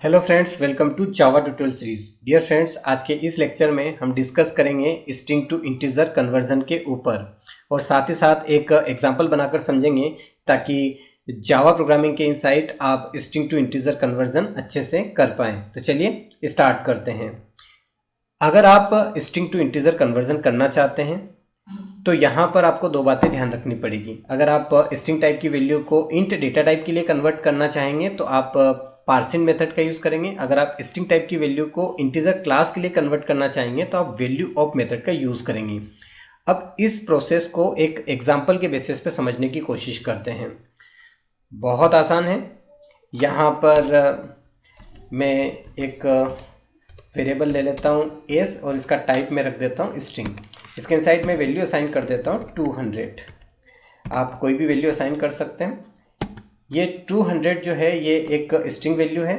Hello friends, welcome to Java tutorial series. Dear friends, आज के इस लेक्चर में हम डिस्कस करेंगे स्ट्रिंग टू इंटीजर कन्वर्जन के ऊपर और साथ ही साथ एक एग्जांपल बनाकर समझेंगे ताकि जावा प्रोग्रामिंग के इनसाइट आप स्ट्रिंग टू इंटीजर कन्वर्जन अच्छे से कर पाएँ। तो चलिए स्टार्ट करते हैं। अगर आप स्ट्रिंग टू इंटीजर कन्वर्जन करना चाहते हैं तो यहाँ पर आपको दो बातें ध्यान रखनी पड़ेगी। अगर आप स्ट्रिंग टाइप की वैल्यू को इंट डेटा टाइप के लिए कन्वर्ट करना चाहेंगे तो आप पार्सिंग मेथड का यूज़ करेंगे। अगर आप स्ट्रिंग टाइप की वैल्यू को इंटीजर क्लास के लिए कन्वर्ट करना चाहेंगे तो आप वैल्यू ऑफ मेथड का यूज़ करेंगे। अब इस प्रोसेस को एक एग्जाम्पल के बेसिस पे समझने की कोशिश करते हैं। बहुत आसान है। यहाँ पर मैं एक वेरिएबल ले लेता हूँ एस और इसका टाइप में रख देता हूँ स्ट्रिंग। इसके इनसाइड में वैल्यू असाइन कर देता हूँ 200। आप कोई भी वैल्यू असाइन कर सकते हैं। ये 200 जो है ये एक स्ट्रिंग वैल्यू है।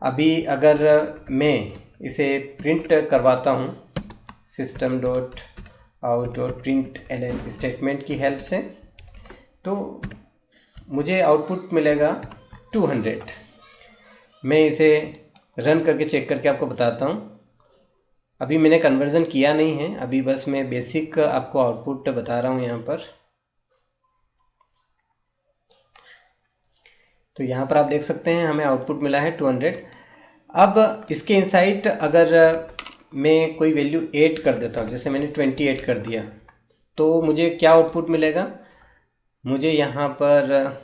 अभी अगर मैं इसे प्रिंट करवाता हूँ system dot out dot print L N statement की हेल्प से तो मुझे आउटपुट मिलेगा 200। मैं इसे रन करके चेक करके आपको बताता हूँ। अभी मैंने कन्वर्जन किया नहीं है, अभी बस मैं बेसिक आपको आउटपुट बता रहा हूँ यहाँ पर। तो यहाँ पर आप देख सकते हैं हमें आउटपुट मिला है 200। अब इसके इनसाइड अगर मैं कोई वैल्यू ऐड कर देता हूँ, जैसे मैंने 28 कर दिया, तो मुझे क्या आउटपुट मिलेगा? मुझे यहाँ पर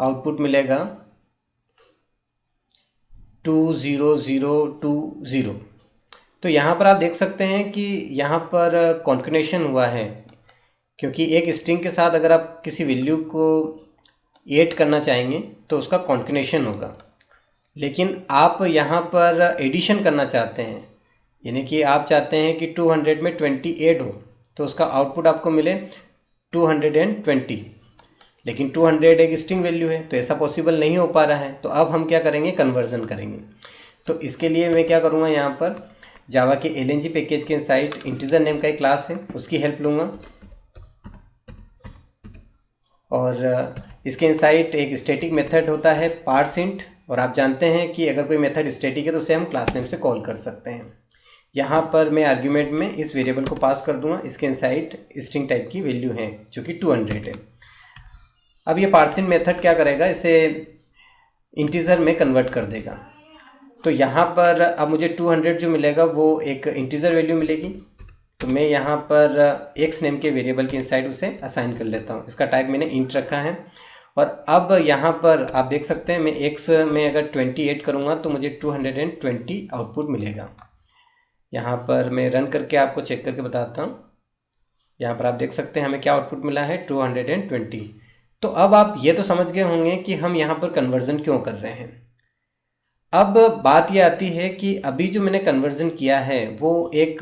आउटपुट मिलेगा 20020। तो यहाँ पर आप देख सकते हैं कि यहाँ पर कॉन्कनेशन हुआ है, क्योंकि एक स्ट्रिंग के साथ अगर आप किसी वैल्यू को ऐड करना चाहेंगे तो उसका कॉन्कनेशन होगा। लेकिन आप यहाँ पर एडिशन करना चाहते हैं, यानी कि आप चाहते हैं कि 200 में 20 ऐड हो तो उसका आउटपुट आपको मिले 220। लेकिन 200 एक स्ट्रिंग वैल्यू है तो ऐसा पॉसिबल नहीं हो पा रहा है। तो अब हम क्या करेंगे? कन्वर्जन करेंगे। तो इसके लिए मैं क्या करूँगा, यहाँ पर जावा के एलएनजी पैकेज के इनसाइड इंटीजर नेम का एक क्लास है, उसकी हेल्प लूँगा और इसके इनसाइड एक स्टैटिक मेथड होता है पार्सइंट। और आप जानते हैं कि अगर कोई मेथड स्टैटिक है तो उसे हम क्लास नेम से कॉल कर सकते हैं। यहाँ पर मैं आर्ग्यूमेंट में इस वेरिएबल को पास कर दूंगा। इसके इनसाइड स्ट्रिंग टाइप की वैल्यू है जो कि 200 है। अब ये पार्सइंट मेथड क्या करेगा? इसे इंटीजर में कन्वर्ट कर देगा। तो यहाँ पर अब मुझे 200 जो मिलेगा वो एक इंटीजर वैल्यू मिलेगी। तो मैं यहाँ पर एक्स नेम के वेरिएबल के इनसाइड उसे असाइन कर लेता हूँ। इसका टाइप मैंने इंट रखा है। और अब यहाँ पर आप देख सकते हैं मैं एक्स में अगर 28 करूँगा तो मुझे 220 आउटपुट मिलेगा। यहाँ पर मैं रन करके आपको चेक करके बताता हूँ। यहाँ पर आप देख सकते हैं हमें क्या आउटपुट मिला है 220। तो अब आप ये तो समझ गए होंगे कि हम यहाँ पर कन्वर्जन क्यों कर रहे हैं। अब बात ये आती है कि अभी जो मैंने कन्वर्जन किया है वो एक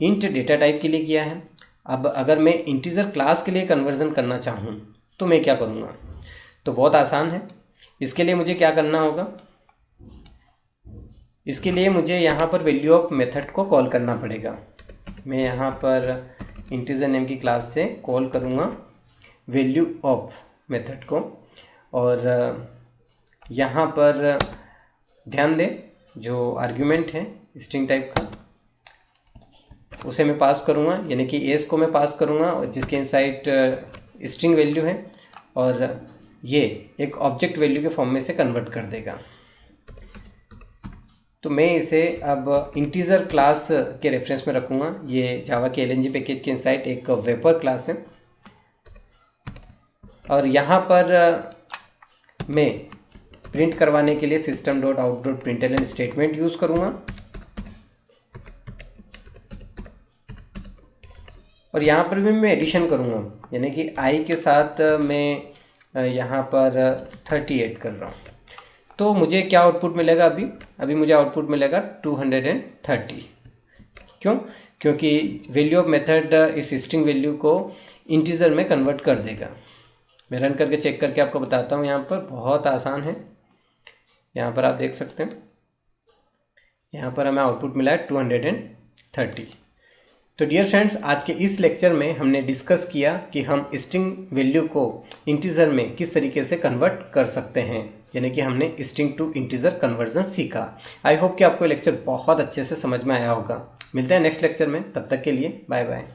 इंट डेटा टाइप के लिए किया है। अब अगर मैं इंटीजर क्लास के लिए कन्वर्जन करना चाहूँ तो मैं क्या करूँगा? तो बहुत आसान है। इसके लिए मुझे क्या करना होगा? इसके लिए मुझे यहाँ पर वैल्यू ऑफ मेथड को कॉल करना पड़ेगा। मैं यहाँ पर इंटीजर नेम की क्लास से कॉल करूँगा वैल्यू ऑफ मेथड को और यहाँ पर ध्यान दें जो आर्ग्यूमेंट है स्ट्रिंग टाइप का उसे मैं पास करूँगा, यानी कि एस को मैं पास करूँगा और जिसके इनसाइड स्ट्रिंग वैल्यू है और ये एक ऑब्जेक्ट वैल्यू के फॉर्म में से कन्वर्ट कर देगा। तो मैं इसे अब इंटीजर क्लास के रेफरेंस में रखूँगा। ये जावा के एलएनजी पैकेज के इनसाइड एक वेपर क्लास है और यहाँ पर मैं प्रिंट करवाने के लिए system dot out dot print L N statement use करूँगा और यहाँ पर भी मैं एडिशन करूँगा, यानी कि आई के साथ मैं यहाँ पर 38 कर रहा हूँ। तो मुझे क्या आउटपुट मिलेगा? अभी मुझे आउटपुट मिलेगा 230। क्यों? क्योंकि वैल्यू ऑफ मेथड इस स्ट्रिंग वैल्यू को इंटीजर में कन्वर्ट कर देगा। मैं रन करके चेक करके आपको बताता हूँ। यहाँ पर बहुत आसान है। यहाँ पर आप देख सकते हैं यहाँ पर हमें आउटपुट मिला है 230। तो डियर फ्रेंड्स, आज के इस लेक्चर में हमने डिस्कस किया कि हम स्ट्रिंग वैल्यू को इंटीजर में किस तरीके से कन्वर्ट कर सकते हैं। यानी कि हमने स्ट्रिंग टू इंटीजर कन्वर्जन सीखा। आई होप कि आपको लेक्चर बहुत अच्छे से समझ में आया होगा। मिलते हैं नेक्स्ट लेक्चर में, तब तक के लिए बाय बाय।